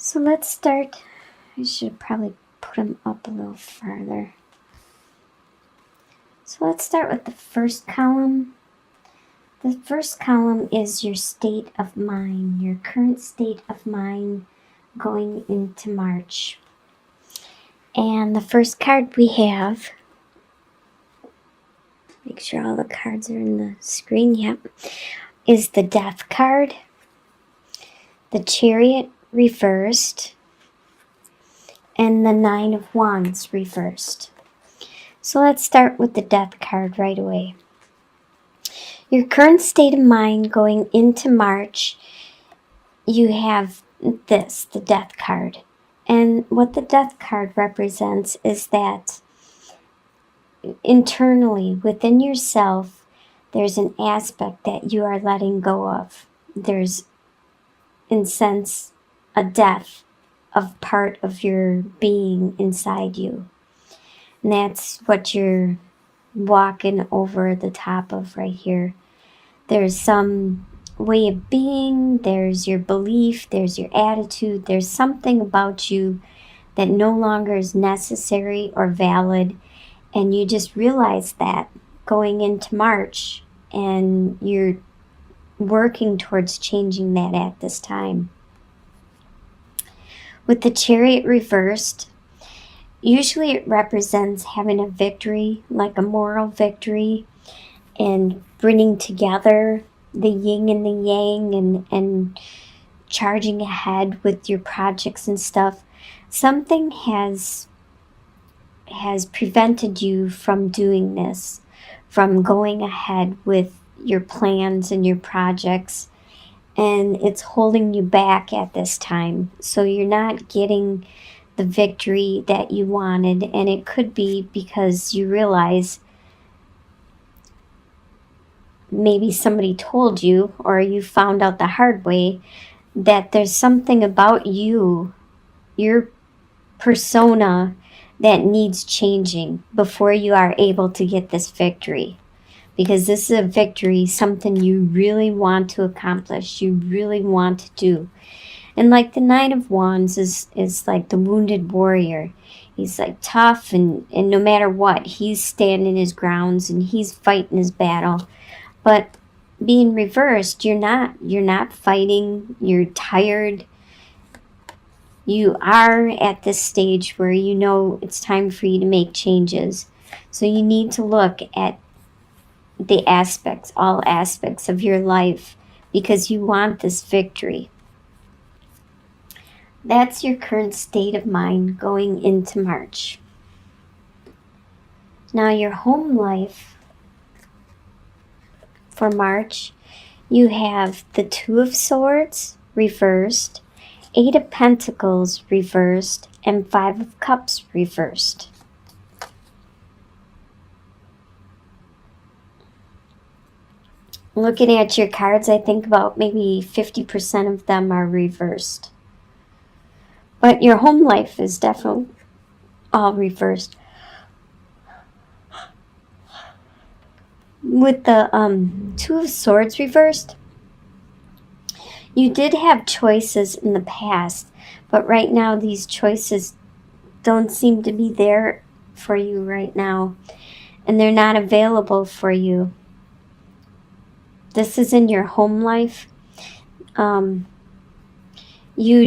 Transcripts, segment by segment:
So let's start. I should probably put them up a little farther. So let's start with the first column. The first column is your state of mind, your current state of mind going into March. And the first card we have, make sure all the cards are in the screen, yep, is the Death card, the Chariot reversed, and the Nine of Wands reversed. So let's start with the Death card right away. Your current state of mind going into March, you have this, the Death card. And what the Death card represents is that internally, within yourself, there's an aspect that you are letting go of. There's, in a sense, a death of part of your being inside you. And that's what you're walking over the top of right here. There's some way of being, there's your belief, there's your attitude, there's something about you that no longer is necessary or valid, and you just realize that going into March, and you're working towards changing that at this time. With the Chariot reversed, usually it represents having a victory, like a moral victory, and bringing together the yin and the yang, and charging ahead with your projects and stuff. Something has prevented you from doing this, from going ahead with your plans and your projects, and it's holding you back at this time. So you're not getting the victory that you wanted, and it could be because you realize maybe somebody told you, or you found out the hard way, that there's something about you, your persona, that needs changing before you are able to get this victory. Because this is a victory, something you really want to accomplish, you really want to do. And like the Nine of Wands is like the wounded warrior. He's like tough, and no matter what, he's standing his grounds and he's fighting his battle. But being reversed, you're not fighting, you're tired. You are at this stage where you know it's time for you to make changes. So you need to look at the aspects, all aspects of your life, because you want this victory. That's your current state of mind going into March. Now your home life for March, you have the Two of Swords reversed, Eight of Pentacles reversed, and Five of Cups reversed. Looking at your cards, I think about maybe 50% of them are reversed. But your home life is definitely all reversed. With the Two of Swords reversed, you did have choices in the past, but right now these choices don't seem to be there for you right now, and they're not available for you. This is in your home life. You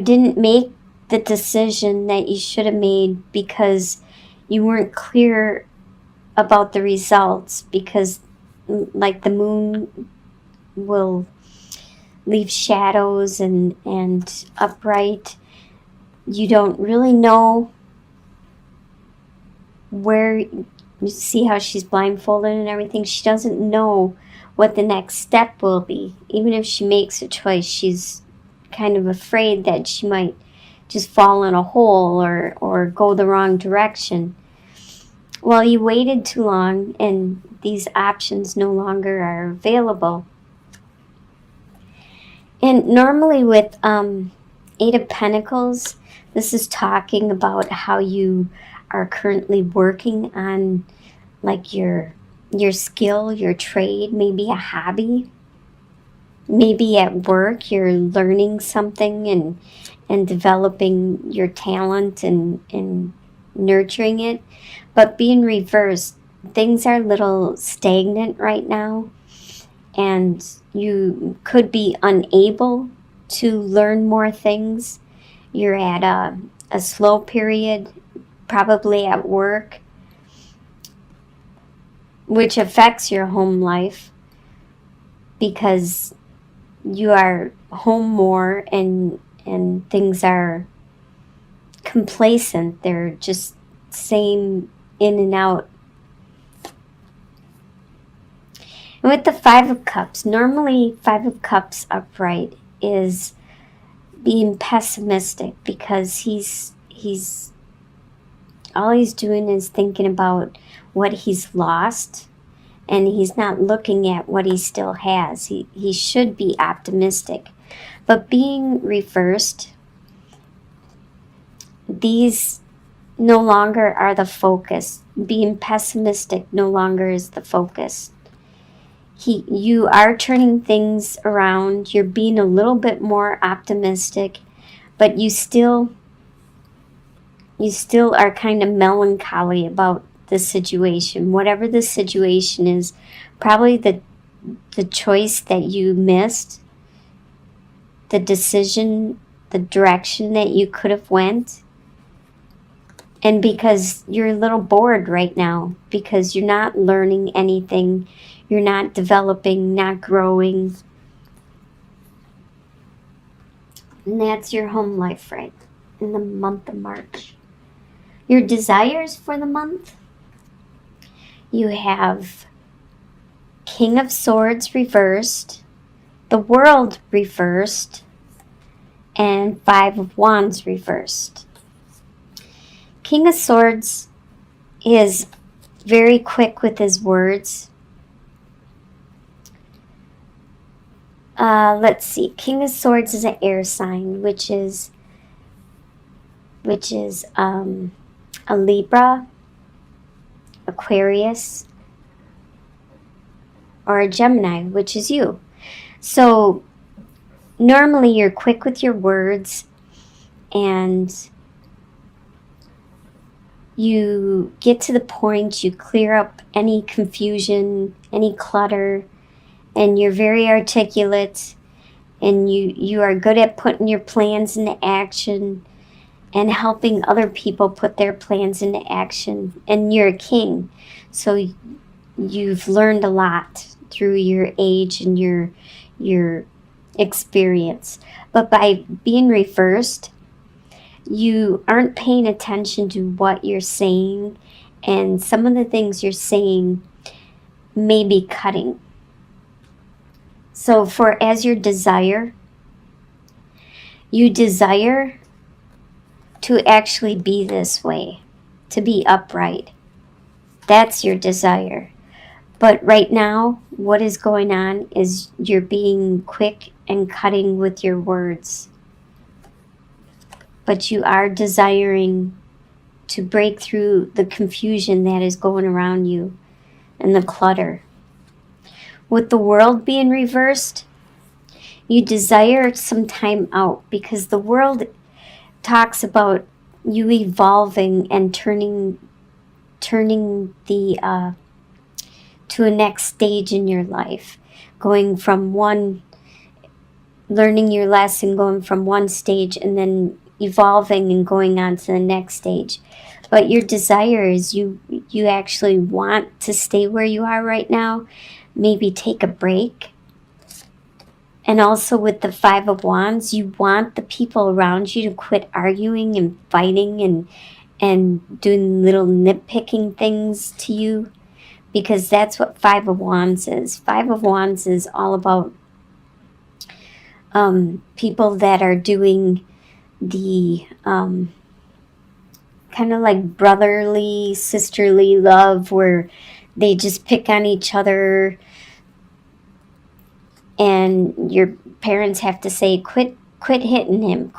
didn't make the decision that you should have made because you weren't clear about the results, because like the moon will leave shadows and upright. You don't really know where, you see how she's blindfolded and everything. She doesn't know what the next step will be. Even if she makes a choice, she's kind of afraid that she might just fall in a hole or go the wrong direction. Well, you waited too long, and these options no longer are available. And normally with Eight of Pentacles, this is talking about how you are currently working on like your skill, your trade, maybe a hobby. Maybe at work you're learning something and developing your talent and nurturing it. But being reversed, things are a little stagnant right now, and you could be unable to learn more things. You're at a slow period, probably at work, which affects your home life because you are home more and things are complacent. They're just same in and out. And with the Five of Cups, normally Five of Cups upright is being pessimistic because he's all he's doing is thinking about what he's lost, and he's not looking at what he still has. He should be optimistic. But being reversed, these no longer are the focus. Being pessimistic no longer is the focus. You are turning things around. You're being a little bit more optimistic, but you still are kind of melancholy about the situation. Whatever the situation is, probably the choice that you missed, the decision, the direction that you could have went. And because you're a little bored right now, because you're not learning anything, you're not developing, not growing. And that's your home life right in the month of March. Your desires for the month, you have King of Swords reversed, the World reversed, and Five of Wands reversed. King of Swords is very quick with his words. Let's see. King of Swords is an air sign, which is a Libra, Aquarius, or a Gemini, which is you. So normally you're quick with your words and you get to the point, you clear up any confusion, any clutter, and you're very articulate, and you are good at putting your plans into action and helping other people put their plans into action. And you're a king, so you've learned a lot through your age and your experience. But by being reversed, you aren't paying attention to what you're saying, and some of the things you're saying may be cutting. So for as your desire, you desire to actually be this way, to be upright. That's your desire. But right now, what is going on is you're being quick and cutting with your words. But you are desiring to break through the confusion that is going around you and the clutter. With the World being reversed, you desire some time out because the World talks about you evolving and turning the to a next stage in your life, going from learning your lesson, going from one stage and then evolving and going on to the next stage. But your desire is you actually want to stay where you are right now, maybe take a break. And also with the Five of Wands, you want the people around you to quit arguing and fighting and doing little nitpicking things to you, because that's what Five of Wands is. Five of Wands is all about people that are doing the kind of like brotherly, sisterly love, where they just pick on each other, and your parents have to say, quit hitting him,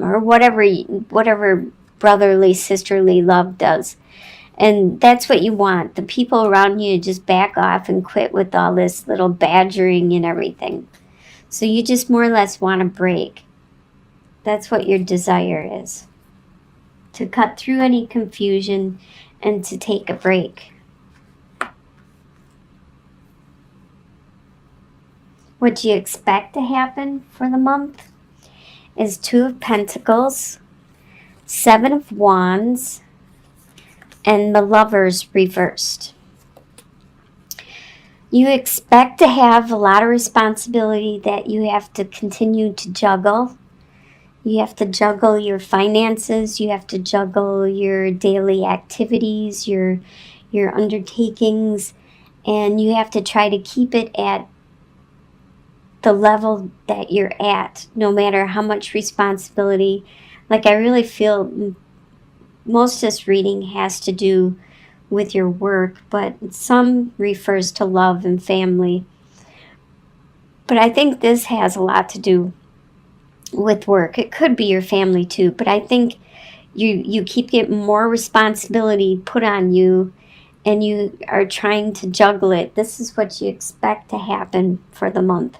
or whatever brotherly, sisterly love does. And that's what you want. The people around you to just back off and quit with all this little badgering and everything. So you just more or less want a break. That's what your desire is. To cut through any confusion and to take a break. What you expect to happen for the month is 2 of Pentacles, 7 of Wands, and the Lovers reversed. You expect to have a lot of responsibility that you have to continue to juggle. You have to juggle your finances, you have to juggle your daily activities, your undertakings, and you have to try to keep it at the level that you're at, no matter how much responsibility. Like, I really feel most of this reading has to do with your work, but some refers to love and family. But I think this has a lot to do with work. It could be your family too, but I think you keep getting more responsibility put on you, and you are trying to juggle it. This is what you expect to happen for the month,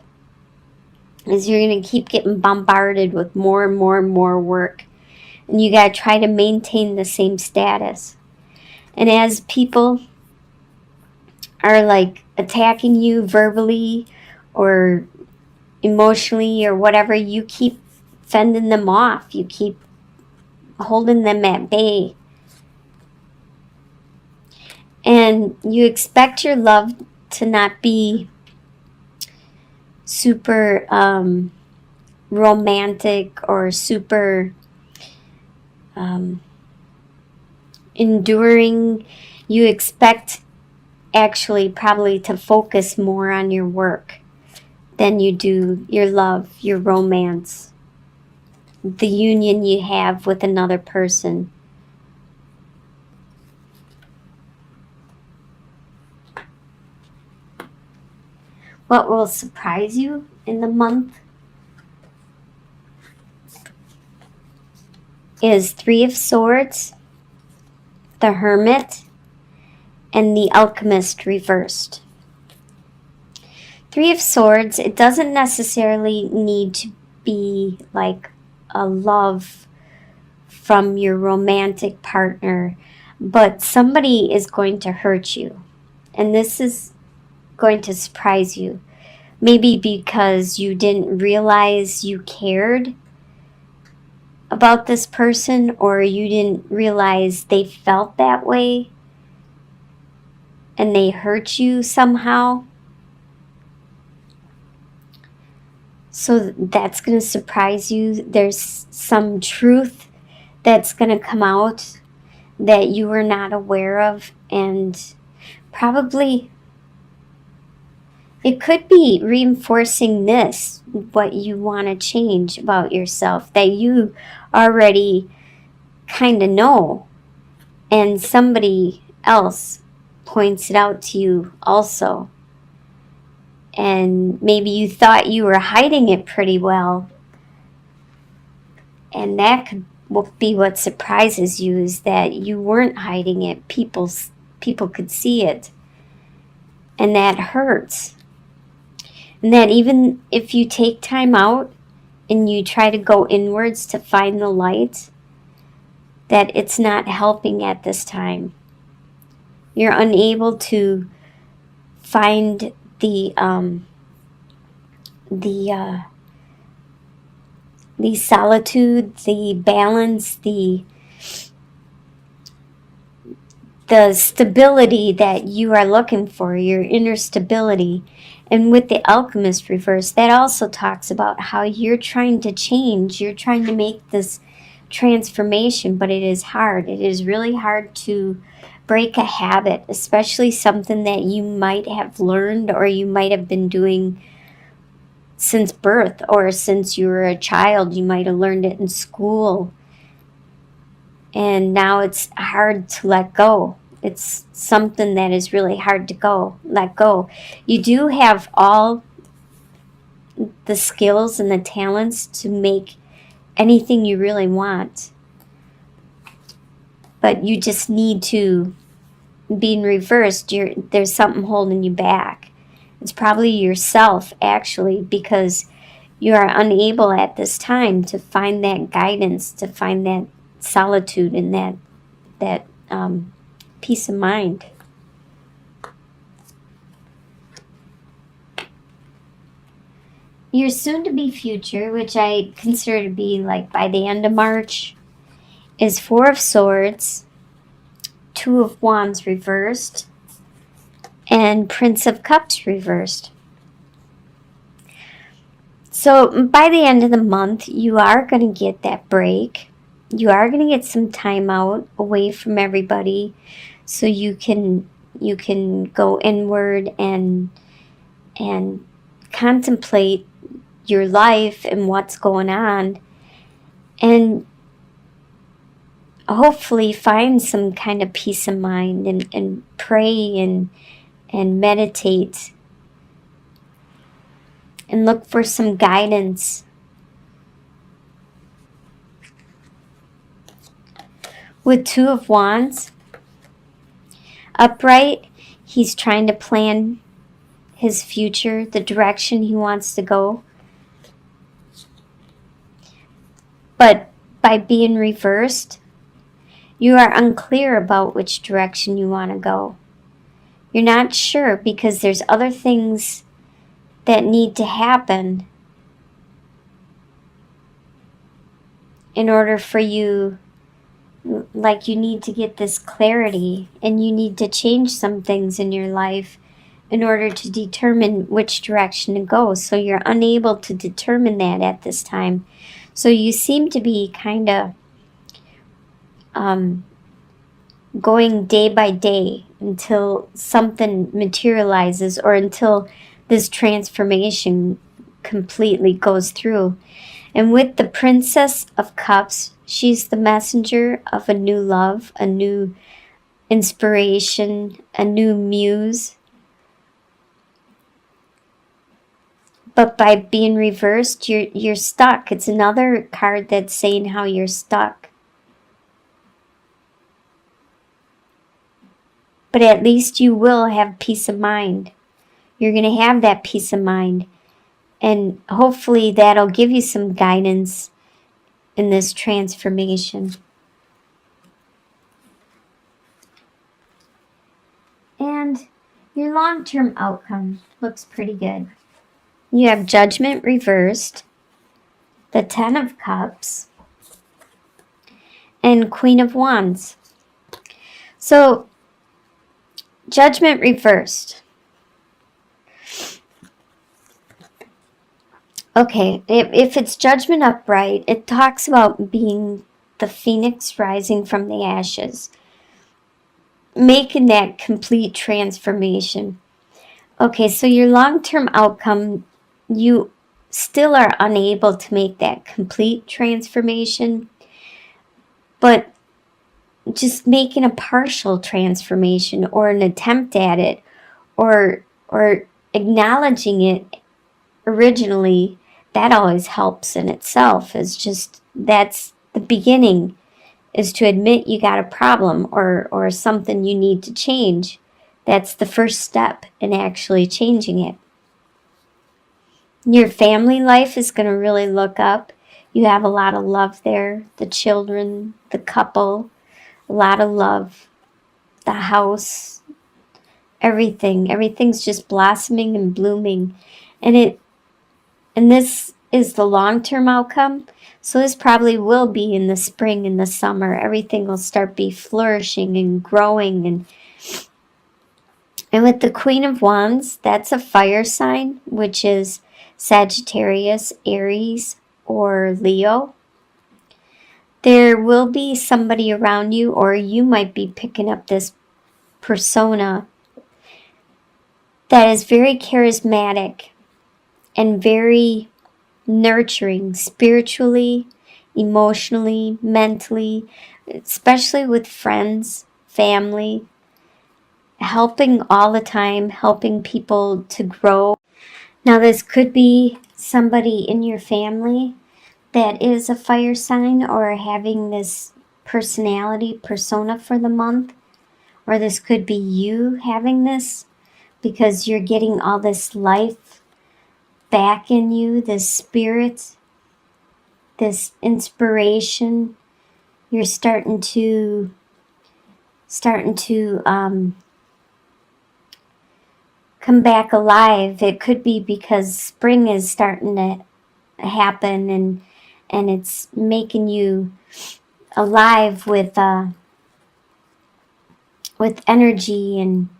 is you're going to keep getting bombarded with more and more and more work, and you got to try to maintain the same status. And as people are like attacking you verbally or emotionally or whatever, you keep fending them off. You keep holding them at bay. And you expect your love to not be super romantic or super enduring. You expect actually probably to focus more on your work than you do your love, your romance, the union you have with another person. What will surprise you in the month is 3 of Swords, the Hermit, and the Alchemist reversed. 3 of Swords, it doesn't necessarily need to be like a love from your romantic partner, but somebody is going to hurt you. And this is going to surprise you. Maybe because you didn't realize you cared about this person, or you didn't realize they felt that way and they hurt you somehow. So that's going to surprise you. There's some truth that's going to come out that you were not aware of, and probably it could be reinforcing this, what you want to change about yourself, that you already kind of know, and somebody else points it out to you also. And maybe you thought you were hiding it pretty well, and that could be what surprises you, is that you weren't hiding it. People could see it, and that hurts. And that even if you take time out and you try to go inwards to find the light, that it's not helping at this time. You're unable to find the solitude, the balance, the stability that you are looking for, your inner stability. And with the Alchemist reverse, that also talks about how you're trying to change, you're trying to make this transformation, but it is hard. It is really hard to break a habit, especially something that you might have learned or you might have been doing since birth, or since you were a child. You might have learned it in school, and now it's hard to let go. It's something that is really hard to let go. You do have all the skills and the talents to make anything you really want, but you just need to be in reversed. There's something holding you back. It's probably yourself, actually, because you are unable at this time to find that guidance, to find that solitude and that peace of mind. Your soon-to-be future, which I consider to be like by the end of March, is Four of Swords, Two of Wands reversed, and Prince of Cups reversed. So by the end of the month, you are going to get that break. You are going to get some time out away from everybody, so you can go inward and contemplate your life and what's going on, and hopefully find some kind of peace of mind and pray and meditate and look for some guidance. With Two of Wands upright, he's trying to plan his future, the direction he wants to go. But by being reversed, you are unclear about which direction you want to go. You're not sure because there's other things that need to happen in order for you, like you need to get this clarity and you need to change some things in your life in order to determine which direction to go. So you're unable to determine that at this time. So you seem to be kind of going day by day until something materializes or until this transformation completely goes through. And with the Princess of Cups, she's the messenger of a new love, a new inspiration, a new muse. But by being reversed, you're stuck. It's another card that's saying how you're stuck. But at least you will have peace of mind. You're going to have that peace of mind. And hopefully that'll give you some guidance in this transformation. And your long-term outcome looks pretty good. You have Judgment reversed, the Ten of Cups, and Queen of Wands. So, Judgment reversed. Okay, if it's Judgment upright, it talks about being the phoenix rising from the ashes, making that complete transformation. Okay, so your long-term outcome, you still are unable to make that complete transformation, but just making a partial transformation or an attempt at it, or acknowledging it originally, that always helps in itself. Is just, that's the beginning, is to admit you got a problem or something you need to change. That's the first step in actually changing it. Your family life is going to really look up. You have a lot of love there. The children, the couple, a lot of love. The house, everything. Everything's just blossoming and blooming. And this is the long-term outcome. So this probably will be in the spring and the summer. Everything will start be flourishing and growing. And with the Queen of Wands, that's a fire sign, which is Sagittarius, Aries, or Leo. There will be somebody around you, or you might be picking up this persona that is very charismatic and very nurturing spiritually, emotionally, mentally, especially with friends, family, helping all the time, helping people to grow. Now this could be somebody in your family that is a fire sign or having this personality persona for the month, or this could be you having this because you're getting all this life back in you, this spirit, this inspiration. You're starting to come back alive. It could be because spring is starting to happen, and it's making you alive with energy and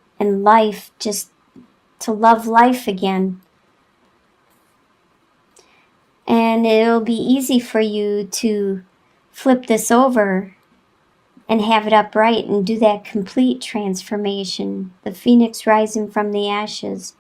life, just to love life again. And it'll be easy for you to flip this over and have it upright and do that complete transformation, the phoenix rising from the ashes.